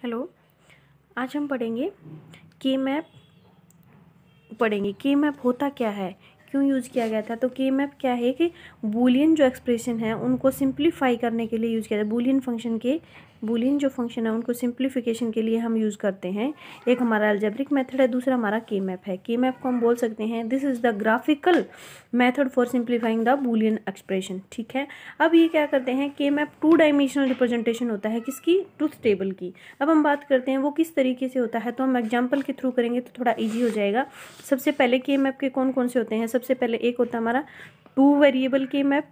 Hello, आज हम पढ़ेंगे के मैप। के मैप होता क्या है, क्यों यूज़ किया गया था। तो के मैप क्या है कि बूलियन जो एक्सप्रेशन है उनको सिंप्लीफाई करने के लिए यूज़ किया जाता है। बूलियन जो फंक्शन है उनको सिंप्लीफिकेशन के लिए हम यूज़ करते हैं। एक हमारा अलजेब्रिक मेथड है, दूसरा हमारा के मैप है। के मैप को हम बोल सकते हैं this is the graphical method for simplifying the Boolean expression. ठीक है, अब ये क्या करते हैं, के मैप 2 डायमेंशनल रिप्रेजेंटेशन होता है किसकी, ट्रुथ टेबल की। अब हम बात करते हैं वो किस तरीके से होता है, तो हम एग्जाम्पल के थ्रू करेंगे तो थोड़ा ईजी हो जाएगा। सबसे पहले के मैप के कौन कौन से होते हैं, सबसे पहले एक होता है हमारा 2 वेरिएबल के मैप,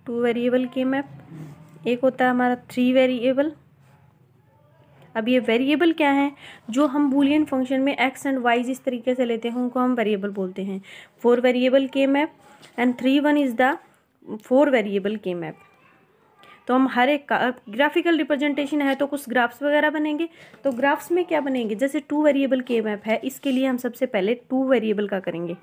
2 वेरिएबल के मैप। एक होता है हमारा 3 वेरिएबल। अब ये वेरिएबल क्या है, जो हम बूलियन फंक्शन में एक्स एंड वाई जिस तरीके से लेते हैं उनको हम वेरिएबल बोलते हैं। 4 वेरिएबल के map and 3 is the 4 variable के मैप। तो हम हर एक का ग्राफिकल रिप्रेजेंटेशन है तो कुछ ग्राफ्स वगैरह बनेंगे। तो ग्राफ्स में क्या बनेंगे, जैसे 2 वेरिएबल के मैप है, इसके लिए हम सबसे पहले 2 वेरिएबल का करेंगे।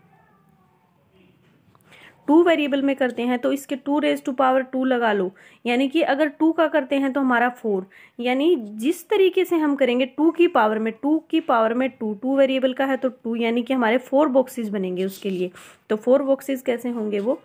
2 वेरिएबल में करते हैं तो इसके 2⁻² लगा लो, यानी कि अगर 2 का करते हैं तो हमारा 4, यानी जिस तरीके से हम करेंगे 2 की पावर में 2 वेरिएबल का है तो 2, यानी कि हमारे 4 बॉक्सेस बनेंगे उसके लिए। तो 4 बॉक्सेस कैसे होंगे वो,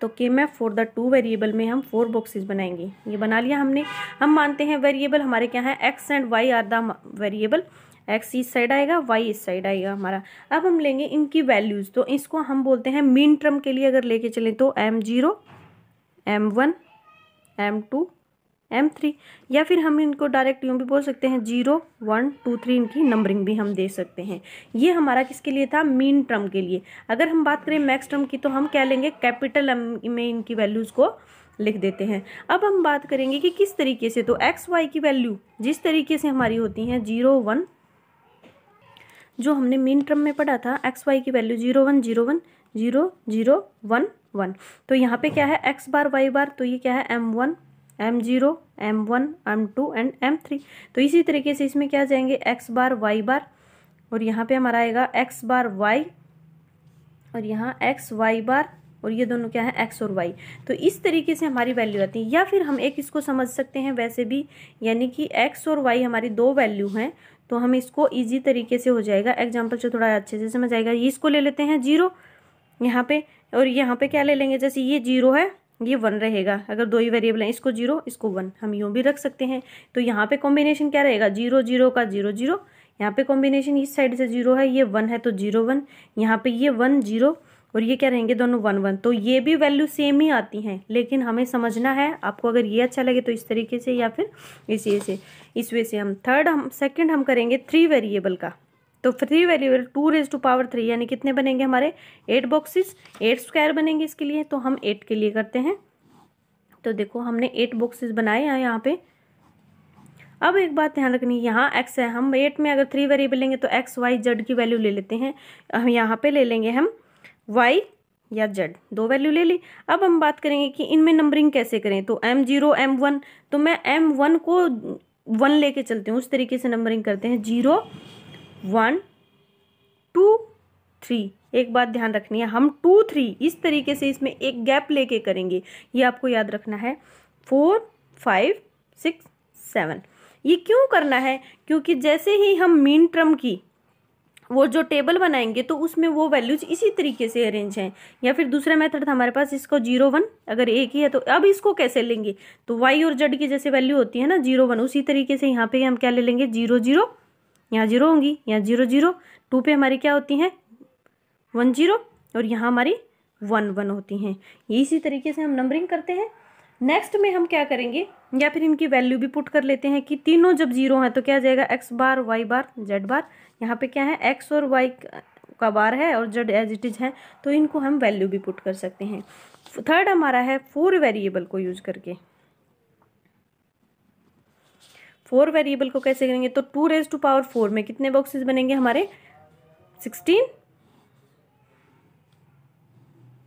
तो के मैप फॉर द 2 वेरिएबल में हम 4 बॉक्सेस बनाएंगे। ये बना लिया हमने। हम मानते हैं वेरिएबल हमारे क्या है, x and y are the variable. X इस साइड आएगा, वाई इस साइड आएगा हमारा। अब हम लेंगे इनकी वैल्यूज, तो इसको हम बोलते हैं मीन टर्म के लिए अगर लेके चलें तो M0, M1, M2, M3, या फिर हम इनको डायरेक्ट यूं भी बोल सकते हैं 0, 1, 2, 3, इनकी नंबरिंग भी हम दे सकते हैं। ये हमारा किसके लिए था, मीन टर्म के लिए। अगर हम बात करें मैक्स टर्म की तो हम क्या लेंगे, कैपिटल एम में इनकी वैल्यूज को लिख देते हैं। अब हम बात करेंगे कि किस तरीके से, तो एक्स वाई की वैल्यू जिस तरीके से हमारी होती हैं 0, 1, जो हमने मीन टर्म में पढ़ा था, एक्स वाई की वैल्यू 0, 1, 0, 1, 0, 0, 1, 1। तो यहाँ पे क्या है एक्स बार वाई बार, तो ये क्या है M1, M0, M1, M2 and M3। तो इसी तरीके से इसमें क्या जाएंगे एक्स बार वाई बार, और यहाँ पे हमारा आएगा एक्स बार वाई, और यहाँ एक्स वाई बार, और ये दोनों क्या है एक्स और वाई। तो इस तरीके से हमारी वैल्यू आती है। या फिर हम एक इसको समझ सकते हैं वैसे भी, यानी कि एक्स और वाई हमारी 2 वैल्यू हैं, तो हम इसको इजी तरीके से हो जाएगा, एग्जाम्पल से थोड़ा अच्छे से समझ आएगा। ये इसको ले लेते हैं 0 यहाँ पे, और यहाँ पे क्या ले लेंगे, जैसे ये 0 है ये 1 रहेगा। अगर 2 ही वेरिएबल हैं, इसको 0 इसको 1, हम यूँ भी रख सकते हैं। तो यहाँ पे कॉम्बिनेशन क्या रहेगा, 0, 0 का 0, 0। यहाँ पे कॉम्बिनेशन इस साइड से 0 है, ये 1 है तो 0, 1। यहाँ पे ये 1, 0, और ये क्या रहेंगे दोनों 1, 1। तो ये भी वैल्यू सेम ही आती हैं, लेकिन हमें समझना है आपको, अगर ये अच्छा लगे तो इस तरीके से, या फिर इस वे से। हम सेकंड हम करेंगे 3 वेरिएबल का। तो 3 वेरिएबल 2⁻3, यानी कितने बनेंगे हमारे 8 बॉक्सेस, 8 स्क्वायर बनेंगे इसके लिए। तो हम 8 के लिए करते हैं। तो देखो हमने 8 बॉक्सेस बनाए हैं यहाँ पे। अब एक बात ध्यान रखनी, यहाँ x है, हम 8 में अगर 3 वेरिएबल लेंगे तो x, y, z की वैल्यू ले लेते हैं। हम यहाँ पे ले लेंगे हम y या z, 2 वैल्यू ले ली। अब हम बात करेंगे कि इनमें नंबरिंग कैसे करें। तो M0, M1, तो मैं M1 को 1 लेके चलती हूँ, उस तरीके से नंबरिंग करते हैं 0, 1, 2, 3। एक बात ध्यान रखनी है, हम 2, 3 इस तरीके से इसमें एक गैप लेके करेंगे, ये आपको याद रखना है। 4, 5, 6, 7। ये क्यों करना है, क्योंकि जैसे ही हम मीन टर्म की वो जो टेबल बनाएंगे तो उसमें वो वैल्यूज इसी तरीके से अरेंज हैं। या फिर दूसरा मेथड था हमारे पास, इसको 0, 1 अगर एक ही है तो अब इसको कैसे लेंगे, तो y और z की जैसे वैल्यू होती है ना 0, 1, उसी तरीके से यहाँ पे हम क्या ले लेंगे 0, 0, यहाँ 0 होंगी, यहाँ 0, 0, 2 पे हमारी क्या होती हैं 1, 0, और यहाँ हमारी 1, 1 होती हैं। ये इसी तरीके से हम नंबरिंग करते हैं। नेक्स्ट में हम क्या करेंगे, या फिर इनकी वैल्यू भी पुट कर लेते हैं कि तीनों जब 0 है तो क्या जाएगा एक्स बार, वाई बार, जेड बार। यहाँ पे क्या है एक्स और वाई का बार है और जेड एज इट इज है, तो इनको हम वैल्यू भी पुट कर सकते हैं। थर्ड हमारा है 4 वेरिएबल को यूज करके। 4 वेरिएबल को कैसे करेंगे, तो 2⁻4 में कितने बॉक्सेस बनेंगे हमारे 16।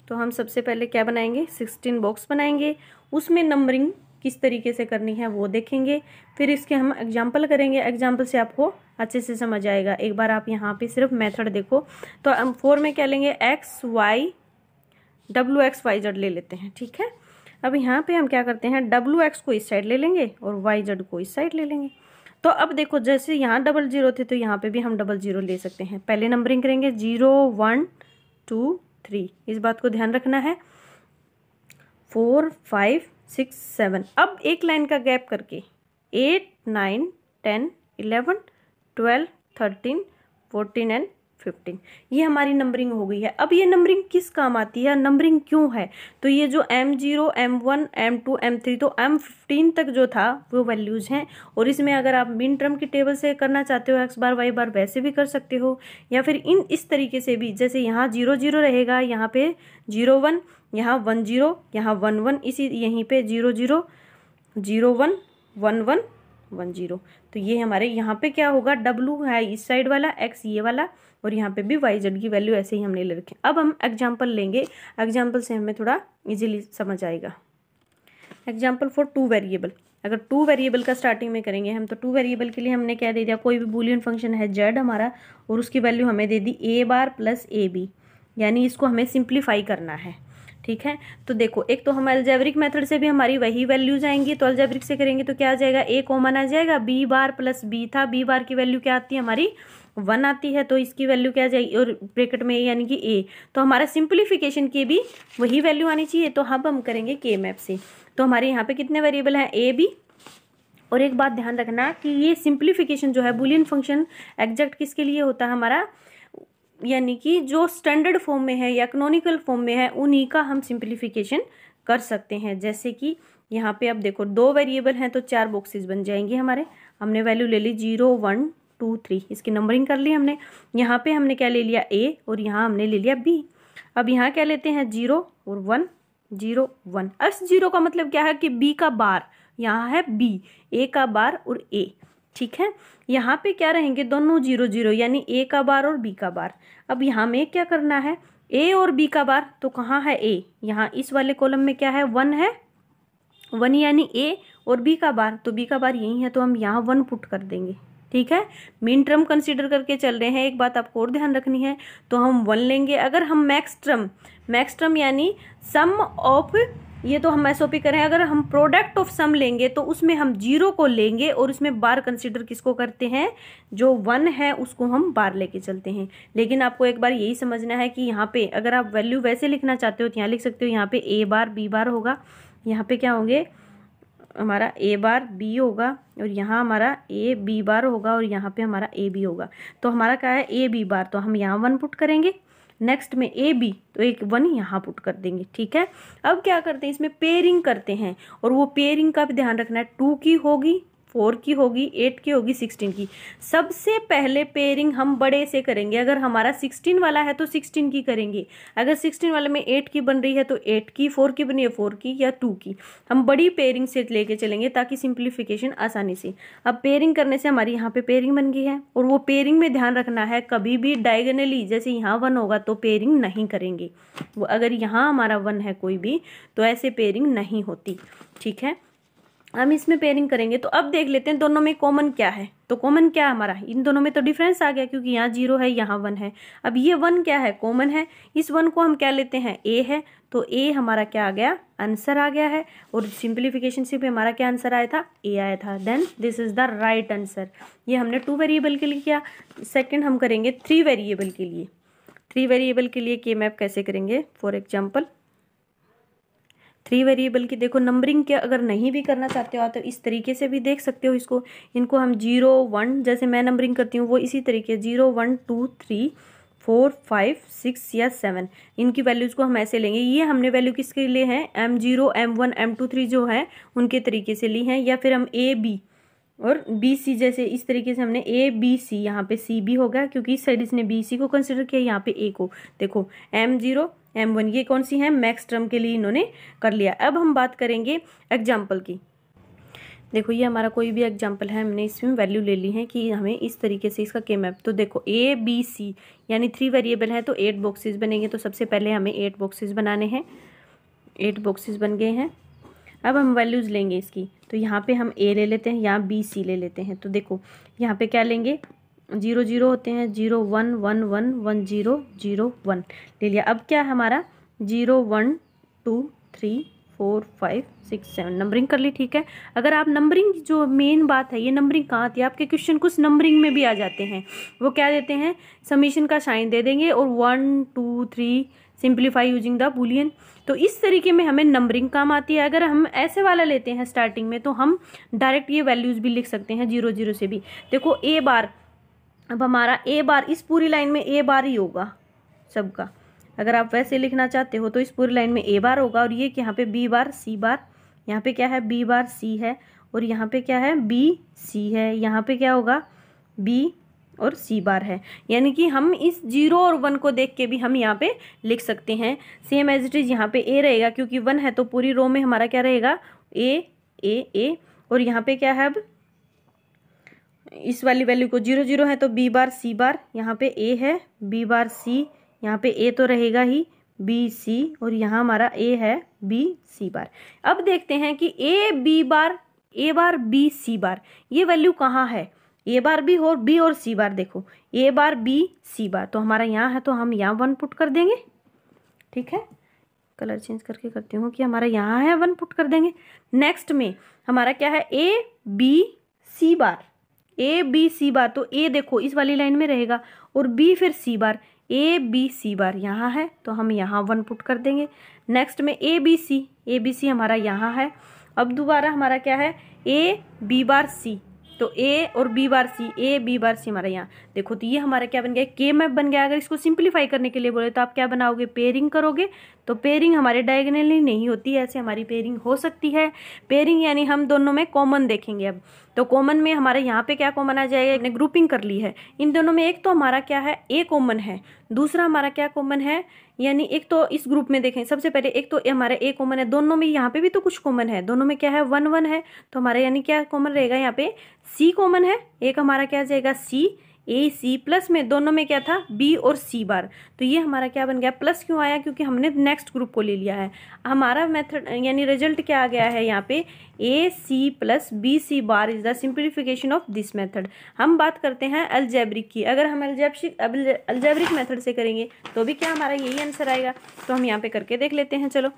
तो हम सबसे पहले क्या बनाएंगे 16 बॉक्स बनाएंगे, उसमें नंबरिंग किस तरीके से करनी है वो देखेंगे। फिर इसके हम एग्जाम्पल करेंगे, एग्जाम्पल से आपको अच्छे से समझ आएगा। एक बार आप यहाँ पे सिर्फ मेथड देखो। तो हम 4 में क्या लेंगे x y, W, X, Y, Z ले लेते हैं, ठीक है। अब यहाँ पे हम क्या करते हैं, WX को इस साइड ले लेंगे और YZ को इस साइड ले लेंगे। तो अब देखो जैसे यहाँ 00 थे तो यहाँ पे भी हम 00 ले सकते हैं। पहले नंबरिंग करेंगे 0 1 2 3, इस बात को ध्यान रखना है। 4 5 6 7, अब एक लाइन का गैप करके 8 9 10 11 12 13 14 एंड 15, ये हमारी नंबरिंग हो गई है। अब ये नंबरिंग किस काम आती है, नंबरिंग क्यों है, तो ये जो M0 M1 M2 M3 तो M15 तक जो था वो वैल्यूज हैं। और इसमें अगर आप मिन टर्म की टेबल से करना चाहते हो x बार y बार वैसे भी कर सकते हो, या फिर इस तरीके से भी, जैसे यहाँ 0 0 रहेगा, यहाँ पे 0 1, यहाँ 1 0, यहाँ 1 1, इसी यहीं पे 0 0 0 1 1 1 1 0। तो ये हमारे यहाँ पे क्या होगा, W है इस साइड वाला, X ये वाला, और यहाँ पे भी YZ की वैल्यू ऐसे ही हमने ले रखी। अब हम एग्जाम्पल लेंगे, एग्जाम्पल से हमें थोड़ा इजीली समझ आएगा। एग्जाम्पल फॉर 2 वेरिएबल, अगर 2 वेरिएबल का स्टार्टिंग में करेंगे हम, तो 2 वेरिएबल के लिए हमने क्या दे दिया, कोई भी बूलियन फंक्शन है Z हमारा, और उसकी वैल्यू हमें दे दी A बार प्लस AB, यानी इसको हमें सिंप्लीफाई करना है। ठीक है, तो देखो एक तो हम अलजेब्रिक मेथड से भी हमारी वही वैल्यूज आएंगी, तो अलजेब्रिक से करेंगे तो क्या आ जाएगा, A कॉमन आ जाएगा, B बार प्लस B था, B बार की वैल्यू क्या आती है हमारी 1 आती है, तो इसकी वैल्यू क्या आ जाएगी, और ब्रैकेट में यानी कि A, तो हमारा सिंप्लीफिकेशन की भी वही वैल्यू आनी चाहिए। तो अब हम करेंगे के मैप से, तो हमारे यहाँ पे कितने वेरिएबल हैं, A B। और एक बात ध्यान रखना कि ये सिंप्लीफिकेशन जो है बूलियन फंक्शन एग्जैक्ट किसके लिए होता है हमारा, यानी कि जो स्टैंडर्ड फॉर्म में है या कैनोनिकल फॉर्म में है उन्हीं का हम सिंप्लीफिकेशन कर सकते हैं। जैसे कि यहाँ पे अब देखो 2 वेरिएबल हैं तो 4 बॉक्सेस बन जाएंगे हमारे। हमने वैल्यू ले ली 0 1 2 3, इसकी नंबरिंग कर ली हमने। यहाँ पे हमने क्या ले लिया, A, और यहाँ हमने ले लिया B। अब यहाँ क्या लेते हैं, 0 और 1 0 1। इस 0 का मतलब क्या है कि B का बार, यहाँ है B, A का बार और A। ठीक है, यहाँ पे क्या रहेंगे, दोनों 0 0, यानी A का बार और B का बार। अब यहाँ में क्या करना है, A और B का बार, तो कहाँ है A, यहाँ इस वाले कॉलम में क्या है, 1 है, 1 यानी A, और B का बार, तो B का बार यही है, तो हम यहाँ 1 पुट कर देंगे। ठीक है, मीन टर्म कंसीडर करके चल रहे हैं। एक बात आपको और ध्यान रखनी है, तो हम 1 लेंगे। अगर हम मैक्स टर्म यानी सम ऑफ, ये तो हम एसओपी करें, अगर हम प्रोडक्ट ऑफ सम लेंगे तो उसमें हम 0 को लेंगे और उसमें बार कंसीडर किसको करते हैं, जो 1 है उसको हम बार लेके चलते हैं। लेकिन आपको एक बार यही समझना है कि यहाँ पे अगर आप वैल्यू वैसे लिखना चाहते हो तो यहाँ लिख सकते हो, यहाँ पे A बार B बार होगा, यहाँ पे क्या होंगे हमारा A बार B होगा, और यहाँ हमारा A B बार होगा, और यहाँ पे हमारा A B होगा। तो हमारा क्या है, A B बार, तो हम यहाँ 1 पुट करेंगे। नेक्स्ट में A B, तो एक 1 यहाँ पुट कर देंगे। ठीक है, अब क्या करते हैं, इसमें पेयरिंग करते हैं, और वो पेयरिंग का भी ध्यान रखना है, 2 की होगी, 4 की होगी, 8 की होगी, 16 की। सबसे पहले पेयरिंग हम बड़े से करेंगे। अगर हमारा 16 वाला है तो 16 की करेंगे, अगर 16 वाले में 8 की बन रही है तो 8 की, 4 की बनी है 4 की या 2 की, हम बड़ी पेयरिंग से लेके चलेंगे ताकि सिंप्लीफिकेशन आसानी से। अब पेयरिंग करने से हमारी यहाँ पे पेयरिंग बन गई है, और वो पेयरिंग में ध्यान रखना है कभी भी डायगोनली, जैसे यहाँ 1 होगा तो पेयरिंग नहीं करेंगे, वो अगर यहाँ हमारा 1 है कोई भी तो ऐसे पेयरिंग नहीं होती। ठीक है, हम इसमें पेयरिंग करेंगे। तो अब देख लेते हैं दोनों में कॉमन क्या है, तो कॉमन क्या है हमारा, इन दोनों में तो डिफरेंस आ गया क्योंकि यहाँ 0 है यहाँ 1 है। अब ये 1 क्या है, कॉमन है, इस 1 को हम क्या लेते हैं, A है, तो A हमारा क्या आ गया, आंसर आ गया है, और सिंप्लीफिकेशन से भी हमारा क्या आंसर आया था, A आया था। Then this is the right answer. ये हमने 2 वेरिएबल के लिए किया। सेकेंड हम करेंगे 3 वेरिएबल के लिए। 3 वेरिएबल के लिए के मैप कैसे करेंगे, फॉर एग्जाम्पल 3 वेरिएबल की देखो नंबरिंग के अगर नहीं भी करना चाहते हो तो इस तरीके से भी देख सकते हो इसको। इनको हम 0 1, जैसे मैं नंबरिंग करती हूँ वो इसी तरीके 0 1 2 3 4 5 6 या 7, इनकी वैल्यूज़ को हम ऐसे लेंगे। ये हमने वैल्यू किसके लिए है, M0 M1 M2 3 जो है उनके तरीके से ली हैं, या फिर हम A B और B C, जैसे इस तरीके से हमने A B C, यहाँ पे C B होगा क्योंकि इस साइड इसने B C को कंसिडर किया, यहाँ पे A को। देखो M0 M1 ये कौन सी है, मैक्स टर्म के लिए इन्होंने कर लिया। अब हम बात करेंगे एग्जाम्पल की। देखो ये हमारा कोई भी एग्जाम्पल है, हमने इसमें वैल्यू ले ली है कि हमें इस तरीके से इसका के मैप। तो देखो A B C यानी 3 वेरिएबल है तो 8 बॉक्सेस बनेंगे। तो सबसे पहले हमें 8 बॉक्सेस बनाने हैं। 8 बॉक्सेस बन गए हैं। अब हम वैल्यूज़ लेंगे इसकी, तो यहाँ पे हम A ले लेते हैं, यहाँ B C ले लेते हैं। तो देखो यहाँ पे क्या लेंगे, 0 0 होते हैं, 0 1 1 1 1 0 0 1 ले लिया। अब क्या हमारा 0 1 2 3 4 5 6 7 नंबरिंग कर ली, ठीक है। अगर आप नंबरिंग, जो मेन बात है, ये नंबरिंग कहाँ आती है, आपके क्वेश्चन कुछ नंबरिंग में भी आ जाते हैं। वो क्या देते हैं, समीशन का साइन दे देंगे और 1 2 3 सिंप्लीफाई यूजिंग द बुलियन। तो इस तरीके में हमें नंबरिंग काम आती है। अगर हम ऐसे वाला लेते हैं स्टार्टिंग में, तो हम डायरेक्ट ये वैल्यूज भी लिख सकते हैं 0 0 से भी। देखो ए बार, अब हमारा ए बार इस पूरी लाइन में ए बार ही होगा सबका। अगर आप वैसे लिखना चाहते हो तो इस पूरी लाइन में ए बार होगा, और ये यहाँ पे बी बार सी बार, यहाँ पे क्या है बी बार सी है, और यहाँ पे क्या है बी सी है, यहाँ पे क्या होगा बी और सी बार है। यानी कि हम इस 0 और 1 को देख के भी हम यहाँ पे लिख सकते हैं सेम एज इट इज। यहाँ पे ए रहेगा क्योंकि 1 है, तो पूरी रो में हमारा क्या रहेगा ए ए ए, और यहाँ पे क्या है, अब इस वाली वैल्यू को 0 0 है तो बी बार सी बार, यहाँ पे ए है बी बार सी, यहाँ पे ए तो रहेगा ही बी सी, और यहाँ हमारा ए है बी सी बार। अब देखते हैं कि ए बार बी सी बार, ये वैल्यू कहाँ है, ए बार बी और बी और सी बार। देखो ए बार बी सी बार तो हमारा यहाँ है, तो हम यहाँ 1 पुट कर देंगे, ठीक है। कलर चेंज करके करती हूँ कि हमारा यहाँ है, 1 पुट कर देंगे। नेक्स्ट में हमारा क्या है A B C bar, A B C बार, तो ए देखो इस वाली लाइन में रहेगा, और बी फिर सी बार, ए बी सी बार यहाँ है, तो हम यहाँ 1 पुट कर देंगे। नेक्स्ट में ए बी सी हमारा यहाँ है। अब दोबारा हमारा क्या है ए बी बार सी, तो ए और बी बार सी, ए बी बार सी हमारा यहाँ। देखो तो ये हमारा क्या बन गया, के मैप बन गया। अगर इसको सिंप्लीफाई करने के लिए बोले तो आप क्या बनाओगे, पेयरिंग करोगे। तो पेयरिंग हमारे डायगोनली नहीं होती, ऐसे हमारी पेयरिंग हो सकती है। पेयरिंग यानी हम दोनों में कॉमन देखेंगे। अब तो कॉमन में हमारे यहाँ पे क्या कॉमन आ जाएगा, हमने ग्रुपिंग कर ली है इन दोनों में। एक तो हमारा क्या है ए कॉमन है, दूसरा हमारा क्या कॉमन है, यानी एक तो इस ग्रुप में देखें सबसे पहले, एक तो हमारा ए कॉमन है, दोनों में यहाँ पे भी तो कुछ कॉमन है, दोनों में क्या है 1 1 है, तो हमारे यानी क्या कॉमन रहेगा, यहाँ पे सी कॉमन है। एक हमारा क्या आ जाएगा सी, ए सी, प्लस में दोनों में क्या था बी और सी बार, तो ये हमारा क्या बन गया, प्लस क्यों आया, क्योंकि हमने नेक्स्ट ग्रुप को ले लिया है। हमारा मेथड यानी रिजल्ट क्या आ गया है यहाँ पे, A C plus B C bar is the simplification of this method. हम बात करते हैं अलजेब्रिक की। अगर हम अलजेब्रिक मेथड से करेंगे तो भी क्या हमारा यही आंसर आएगा। तो हम यहाँ पे करके देख लेते हैं, चलो।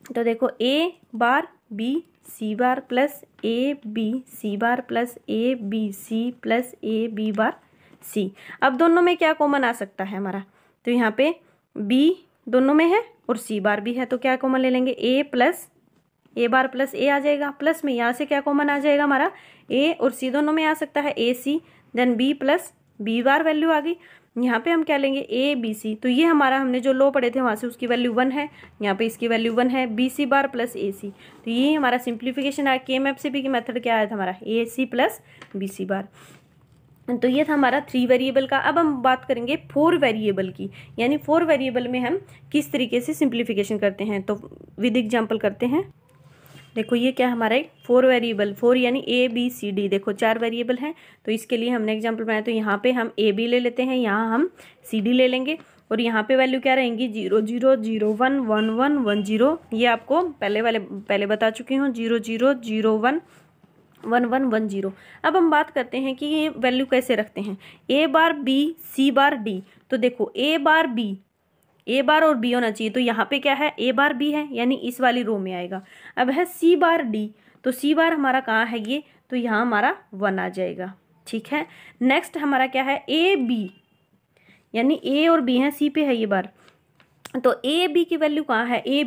तो देखो A bar B C bar plus A B C bar plus A B C plus A B bar C. अब दोनों में क्या कॉमन आ सकता है हमारा, तो यहाँ पे बी दोनों में है और सी बार भी है, तो क्या कॉमन ले लेंगे, ए प्लस ए बार प्लस ए आ जाएगा, प्लस में यहाँ से क्या कॉमन आ जाएगा हमारा, ए और सी दोनों में आ सकता है A C, then B plus B bar value आ गई। यहाँ पे हम क्या लेंगे ए बी सी, तो ये हमारा हमने जो लो पढ़े थे वहाँ से उसकी वैल्यू 1 है, यहाँ पे इसकी वैल्यू 1 है, बी सी बार प्लस ए सी। तो ये हमारा सिंप्लीफिकेशन आया। के मैप से भी मेथड क्या आया था हमारा, ए सी प्लस बी सी बार। तो ये था हमारा 3 वेरिएबल का। अब हम बात करेंगे 4 वेरिएबल की, यानी 4 वेरिएबल में हम किस तरीके से सिंप्लीफिकेशन करते हैं। तो विद एग्जाम्पल करते हैं। देखो ये क्या हमारा 4 वेरिएबल, 4 यानी ए बी सी डी, देखो 4 वेरिएबल हैं, तो इसके लिए हमने एग्जांपल बनाया। तो यहाँ पे हम ए बी ले लेते हैं, यहाँ हम सी डी ले लेंगे, और यहाँ पे वैल्यू क्या रहेंगी 0 0 0 1 1 1 1 0। ये आपको पहले बता चुकी हूँ, 0 0 0 1 1 1 1 0। अब हम बात करते हैं कि ये वैल्यू कैसे रखते हैं, ए bar B C bar D. तो देखो ए बार बी, ए बार और बी होना चाहिए, तो यहाँ पे क्या है ए बार बी है, यानी इस वाली रो में आएगा। अब है सी बार डी, तो सी बार हमारा कहाँ है ये, तो यहाँ हमारा 1 आ जाएगा, ठीक है। नेक्स्ट हमारा क्या है ए बी, यानी ए और बी है, सी पे है ये बार, तो ए बी की वैल्यू कहाँ है, ए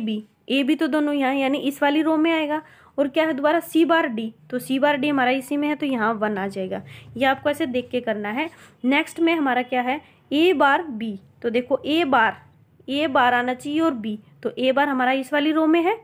बी तो दोनों यहाँ, यानी इस वाली रो में आएगा। और क्या है दोबारा सी बार डी, तो सी बार डी हमारा इसी में है, तो यहाँ 1 आ जाएगा। ये आपको ऐसे देख के करना है। नेक्स्ट में हमारा क्या है ए बार बी, तो देखो ए बार आना चाहिए और बी, तो ए बार हमारा इस वाली रो में है,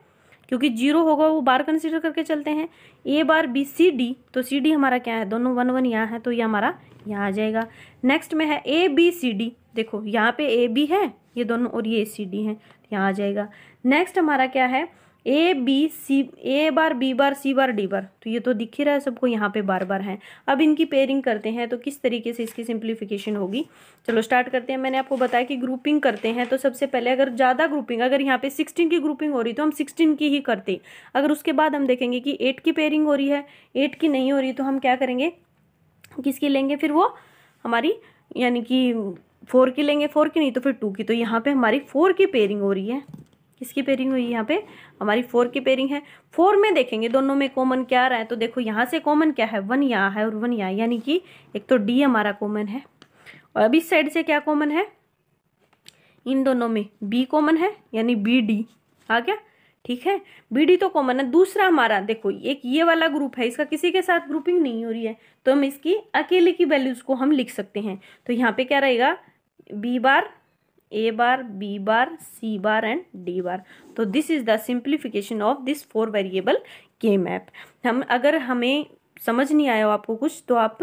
क्योंकि 0 होगा वो बार कंसीडर करके चलते हैं। ए बार बी सी डी, तो सी डी हमारा क्या है, दोनों 1 1 यहाँ है, तो ये हमारा यहाँ आ जाएगा। नेक्स्ट में है ए बी सी डी, देखो यहाँ पे ए बी है ये दोनों, और ये सी डी है, यहाँ आ जाएगा। नेक्स्ट हमारा क्या है A B C, A bar B bar C bar D bar, तो ये तो दिख ही रहा है सबको, यहाँ पे बार बार है। अब इनकी पेयरिंग करते हैं तो किस तरीके से इसकी सिंप्लीफिकेशन होगी, चलो स्टार्ट करते हैं। मैंने आपको बताया कि ग्रुपिंग करते हैं, तो सबसे पहले अगर ज़्यादा ग्रुपिंग, अगर यहाँ पे 16 की ग्रुपिंग हो रही तो हम 16 की ही करते। अगर उसके बाद हम देखेंगे कि 8 की पेयरिंग हो रही है, 8 की नहीं हो रही, तो हम क्या करेंगे, किसकी लेंगे फिर वो हमारी, यानी कि 4 की लेंगे, 4 की नहीं तो फिर 2 की। तो यहाँ पे हमारी 4 की पेयरिंग हो रही है, किसकी पेयरिंग हुई यहाँ पे, हमारी 4 की पेयरिंग है। 4 में देखेंगे दोनों में कॉमन क्या आ रहा है, तो देखो यहाँ से कॉमन क्या है, 1 यहाँ है और 1 यहाँ, यानी कि एक तो डी हमारा कॉमन है। और अब इस साइड से क्या कॉमन है, इन दोनों में बी कॉमन है, यानी बी डी आ गया। ठीक है, बी डी तो कॉमन है। दूसरा हमारा देखो एक ये वाला ग्रुप है, इसका किसी के साथ ग्रुपिंग नहीं हो रही है, तो हम इसकी अकेले की वैल्यूज को हम लिख सकते हैं। तो यहाँ पे क्या रहेगा, B bar, A bar, B bar, C bar and D bar. तो this is the simplification of this 4 variable के मैप। हम अगर हमें समझ नहीं आया हो आपको कुछ, तो आप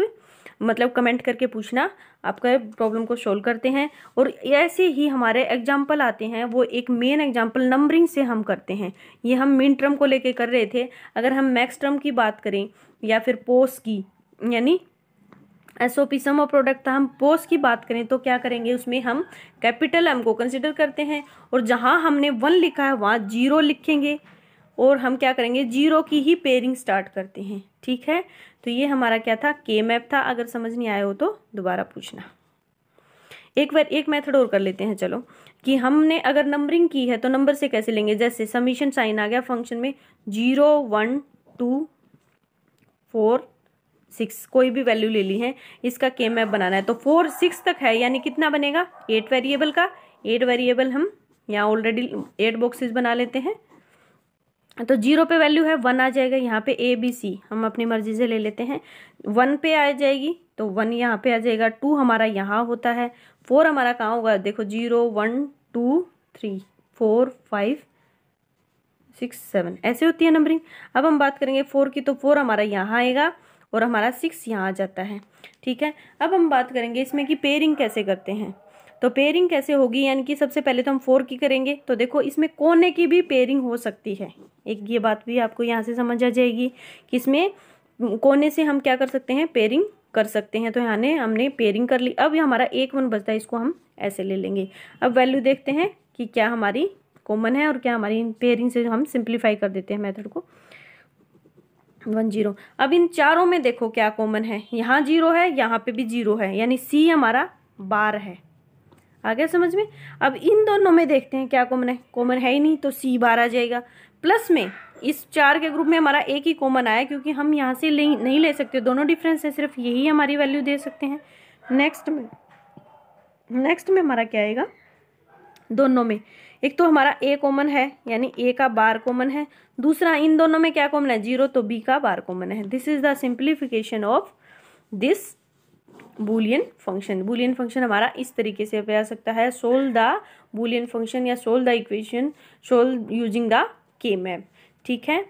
मतलब कमेंट करके पूछना, आपका प्रॉब्लम को सोल्व करते हैं। और ऐसे ही हमारे एग्जाम्पल आते हैं, वो एक मेन एग्जाम्पल नंबरिंग से हम करते हैं। ये हम मिन टर्म को लेके कर रहे थे। अगर हम मैक्स टर्म की बात करें या फिर पोस की, यानी एसओपी सम ऑफ प्रोडक्ट था, हम पोस की बात करें तो क्या करेंगे, उसमें हम कैपिटल एम को कंसिडर करते हैं और जहां हमने 1 लिखा है वहां 0 लिखेंगे और हम क्या करेंगे, 0 की ही पेयरिंग स्टार्ट करते हैं। ठीक है, तो ये हमारा क्या था, के मैप था। अगर समझ नहीं आया हो तो दोबारा पूछना। एक बार एक मेथड और कर लेते हैं चलो, कि हमने अगर नंबरिंग की है तो नंबर से कैसे लेंगे, जैसे समीशन साइन आ गया फंक्शन में, 0 1 2 4 6 कोई भी वैल्यू ले ली है, इसका के मैप बनाना है। तो 4 6 तक है, यानी कितना बनेगा, 8 वेरिएबल का। 8 वेरिएबल हम यहाँ ऑलरेडी 8 बॉक्सेस बना लेते हैं। तो 0 पे वैल्यू है 1 आ जाएगा, यहाँ पे ए बी सी हम अपनी मर्जी से ले लेते हैं। 1 पे आ जाएगी तो 1 यहाँ पे आ जाएगा। 2 हमारा यहाँ होता है। 4 हमारा कहाँ होगा, देखो 0 1 2 3 4 5 6 7 ऐसे होती है नंबरिंग। अब हम बात करेंगे 4 की, तो 4 हमारा यहाँ आएगा और हमारा 6 यहाँ आ जाता है। ठीक है, अब हम बात करेंगे इसमें कि पेयरिंग कैसे करते हैं। तो पेयरिंग कैसे होगी, यानी कि सबसे पहले तो हम 4 की करेंगे। तो देखो इसमें कोने की भी पेयरिंग हो सकती है, एक ये बात भी आपको यहाँ से समझ आ जाएगी कि इसमें कोने से हम क्या कर सकते हैं, पेयरिंग कर सकते हैं। तो यहाँ ने हमने पेयरिंग कर ली। अब ये हमारा 1 1 बचता है, इसको हम ऐसे ले लेंगे। अब वैल्यू देखते हैं कि क्या हमारी कॉमन है और क्या हमारी पेयरिंग से हम सिंप्लीफाई कर देते हैं मेथड को। 1 0। अब इन चारों में देखो क्या कॉमन है, यहाँ 0 है, यहाँ पे भी 0 है, यानी सी हमारा बार है। आ गया समझ में। अब इन दोनों में देखते हैं क्या कॉमन है, कॉमन है ही नहीं, तो सी बार आ जाएगा। प्लस में इस 4 के ग्रुप में हमारा एक ही कॉमन आया, क्योंकि हम यहाँ से नहीं ले सकते, दोनों डिफरेंस है, सिर्फ यही हमारी वैल्यू दे सकते हैं। नेक्स्ट में हमारा क्या आएगा, दोनों में एक तो हमारा ए कॉमन है, यानी ए का बार कॉमन है। दूसरा इन दोनों में क्या कॉमन है, 0, तो बी का बार कॉमन है। This is the simplification of this Boolean function. Boolean function हमारा इस तरीके से आ सकता है, सोल्व द बूलियन फंक्शन या solve the equation solve using the के मैप। ठीक है।